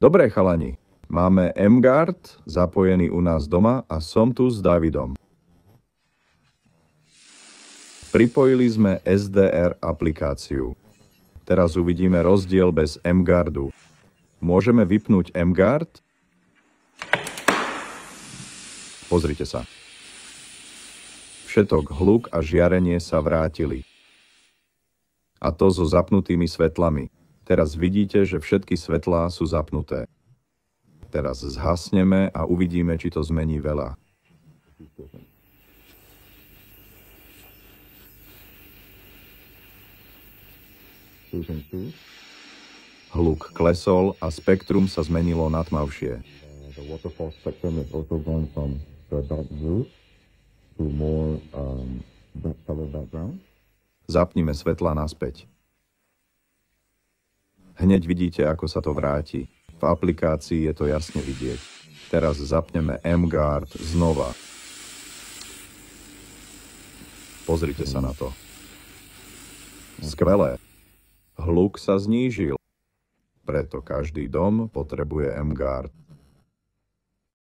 Dobre, chalani. Máme mGuard zapojený u nás doma a som tu s Davidom. Pripojili sme SDR aplikáciu. Teraz uvidíme rozdiel bez mGuardu. Môžeme vypnúť mGuard? Pozrite sa. Všetok hluk a žiarenie sa vrátili. A to so zapnutými svetlami. Teraz vidíte, že všetky svetlá sú zapnuté. Teraz zhasneme a uvidíme, či to zmení veľa. Hluk klesol a spektrum sa zmenilo na tmavšie. Zapnime svetlá naspäť. Hneď vidíte, ako sa to vráti. V aplikácii je to jasne vidieť. Teraz zapneme mGuard znova. Pozrite sa na to. Skvelé. Hluk sa znížil. Preto každý dom potrebuje mGuard.